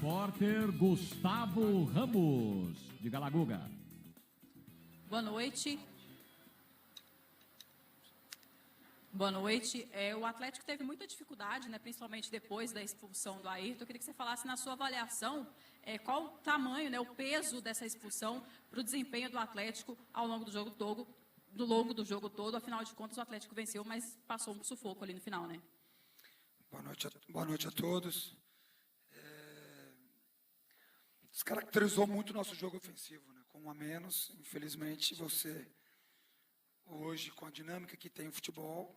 Repórter Gustavo Ramos, de Galaguga. Boa noite. Boa noite. O Atlético teve muita dificuldade, né, principalmente depois da expulsão do Ayrton. Eu queria que você falasse na sua avaliação qual o tamanho, né, o peso dessa expulsão para o desempenho do Atlético ao longo do jogo todo. Afinal de contas, o Atlético venceu, mas passou um sufoco ali no final, né? Boa noite a todos. Descaracterizou muito o nosso jogo ofensivo, né? Com um a menos. Infelizmente, você, hoje, com a dinâmica que tem o futebol,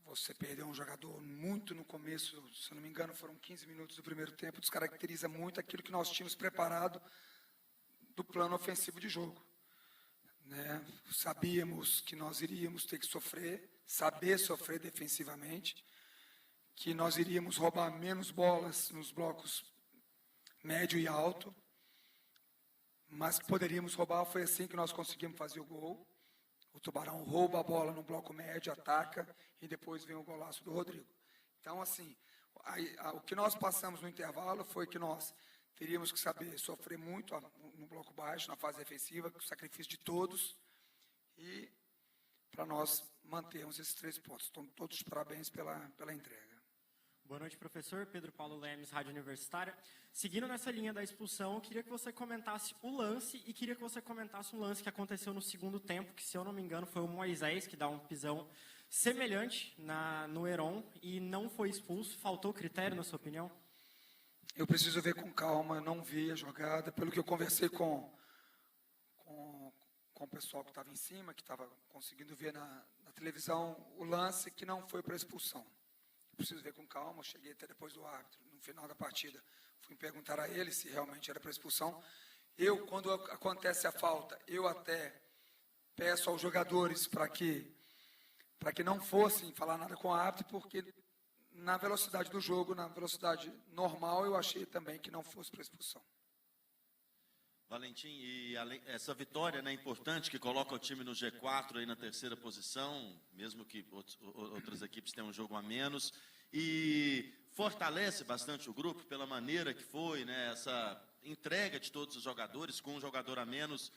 você perdeu um jogador muito no começo, se eu não me engano, foram 15 minutos do primeiro tempo, descaracteriza muito aquilo que nós tínhamos preparado do plano ofensivo de jogo. Né? Sabíamos que nós iríamos ter que saber sofrer defensivamente, que nós iríamos roubar menos bolas nos blocos médio e alto, mas que poderíamos roubar. Foi assim que nós conseguimos fazer o gol. O Tubarão rouba a bola no bloco médio, ataca, e depois vem o golaço do Rodrigo. Então, assim, o que nós passamos no intervalo foi que nós teríamos que saber sofrer muito no bloco baixo, na fase defensiva, com o sacrifício de todos, e para nós mantermos esses 3 pontos. Então, todos os parabéns pela entrega. Boa noite, professor. Pedro Paulo Lemes, Rádio Universitária. Seguindo nessa linha da expulsão, eu queria que você comentasse o lance e queria que você comentasse um lance que aconteceu no segundo tempo, que, se eu não me engano, foi o Moisés que dá um pisão semelhante no Heron e não foi expulso. Faltou critério, na sua opinião? Eu preciso ver com calma, eu não vi a jogada. Pelo que eu conversei com o pessoal que estava em cima, que estava conseguindo ver na televisão o lance, que não foi para expulsão. Preciso ver com calma, eu cheguei até depois do árbitro, no final da partida, fui perguntar a ele se realmente era para expulsão. Quando acontece a falta, eu até peço aos jogadores para que não fossem falar nada com o árbitro, porque na velocidade do jogo, na velocidade normal, eu achei também que não fosse para expulsão. Valentim, e essa vitória, né, importante, que coloca o time no G4 aí na 3ª posição, mesmo que outras equipes tenham um jogo a menos, e fortalece bastante o grupo pela maneira que foi, né, essa entrega de todos os jogadores, com um jogador a menos.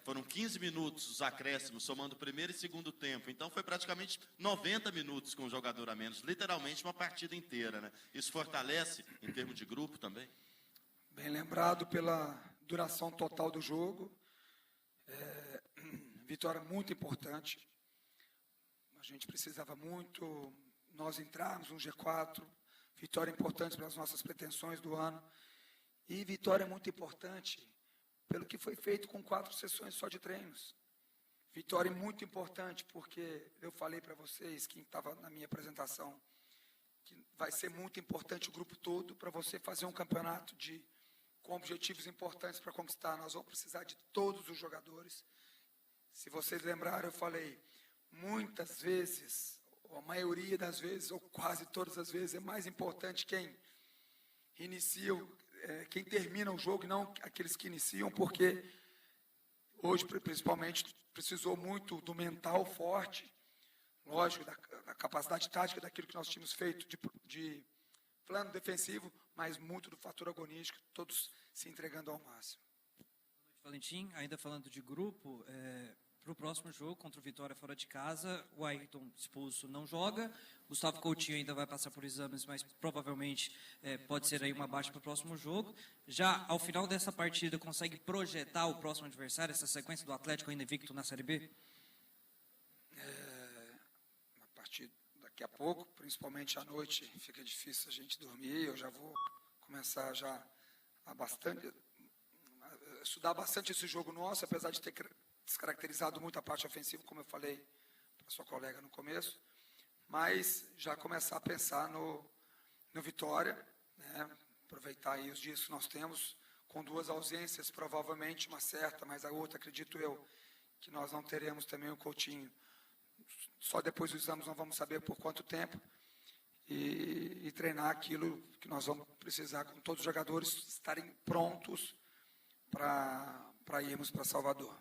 Foram 15 minutos os acréscimos, somando o primeiro e segundo tempo, então foi praticamente 90 minutos com um jogador a menos, literalmente uma partida inteira, né? Isso fortalece em termos de grupo também? Bem lembrado pela duração total do jogo. Vitória muito importante. A gente precisava muito, nós entrarmos no G4, vitória importante para as nossas pretensões do ano. E vitória muito importante pelo que foi feito com 4 sessões só de treinos. Vitória muito importante porque eu falei para vocês, quem estava na minha apresentação, que vai ser muito importante o grupo todo para você fazer um campeonato com objetivos importantes para conquistar. Nós vamos precisar de todos os jogadores. Se vocês lembrarem, eu falei, muitas vezes, ou a maioria das vezes, ou quase todas as vezes, é mais importante quem inicia, quem termina o jogo, e não aqueles que iniciam, porque hoje, principalmente, precisou muito do mental forte, lógico, da capacidade tática, daquilo que nós tínhamos feito de plano defensivo, mas muito do fator agonístico, todos se entregando ao máximo. Boa noite, Valentim. Ainda falando de grupo, para o próximo jogo, contra o Vitória fora de casa, o Ayrton expulso não joga, Gustavo Coutinho ainda vai passar por exames, mas provavelmente pode ser aí uma baixa para o próximo jogo. Já ao final dessa partida, consegue projetar o próximo adversário, essa sequência do Atlético ainda invicto na Série B? A partir daqui a pouco, principalmente à noite, fica difícil a gente dormir. Eu já vou começar já a estudar bastante esse jogo nosso, apesar de ter descaracterizado muito a parte ofensiva, como eu falei para sua colega no começo, mas já começar a pensar no Vitória, né? Aproveitar aí os dias que nós temos, com 2 ausências, provavelmente uma certa, mas a outra, acredito eu, que nós não teremos também o Coutinho. Só depois dos exames nós vamos saber por quanto tempo, e treinar aquilo que nós vamos precisar, com todos os jogadores estarem prontos para irmos para Salvador.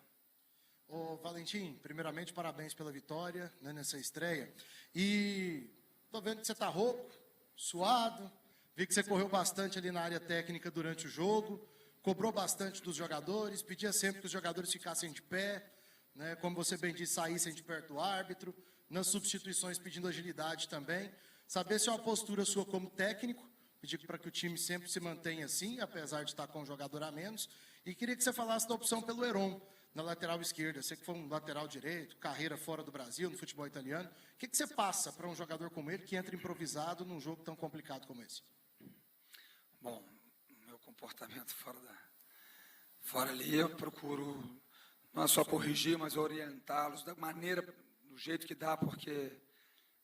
Ô, Valentim, primeiramente, parabéns pela vitória, né, nessa estreia. E estou vendo que você está rouco, suado, Vi que você correu bastante ali na área técnica durante o jogo, cobrou bastante dos jogadores, pedia sempre que os jogadores ficassem de pé, né, como você bem disse, saíssem de perto do árbitro, nas substituições pedindo agilidade também. Saber se é uma postura sua como técnico, pedir para que o time sempre se mantenha assim, apesar de estar com um jogador a menos. E queria que você falasse da opção pelo Heron, na lateral esquerda. Você que foi um lateral direito, carreira fora do Brasil, no futebol italiano. O que você passa para um jogador como ele, que entra improvisado num jogo tão complicado como esse? Bom, o meu comportamento fora ali, eu procuro não é só corrigir, mas orientá-los da maneira, do jeito que dá, porque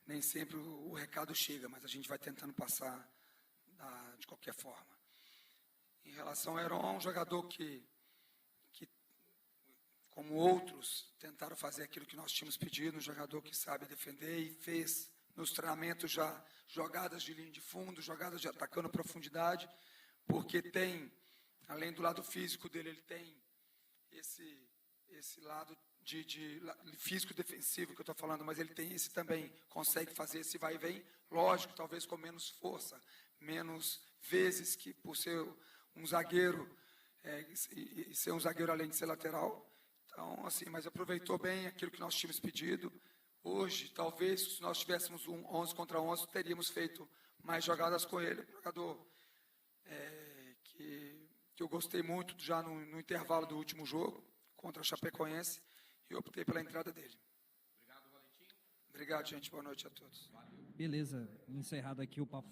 nem sempre o recado chega, mas a gente vai tentando passar de qualquer forma. Em relação ao Heron, um jogador que, como outros, tentaram fazer aquilo que nós tínhamos pedido, um jogador que sabe defender e fez nos treinamentos já jogadas de linha de fundo, jogadas de atacando profundidade, porque tem, além do lado físico dele, ele tem esse lado de físico defensivo que eu estou falando, mas ele tem esse também, consegue fazer esse vai e vem, lógico, talvez com menos força, menos vezes que por ser um zagueiro, e ser um zagueiro além de ser lateral. Então, assim, mas aproveitou bem aquilo que nós tínhamos pedido. Hoje, talvez, se nós tivéssemos um 11 contra 11, teríamos feito mais jogadas com ele. Um jogador que eu gostei muito já no intervalo do último jogo, contra a Chapecoense, e optei pela entrada dele. Obrigado, Valentim. Obrigado, gente. Boa noite a todos. Beleza, encerrado aqui o papo.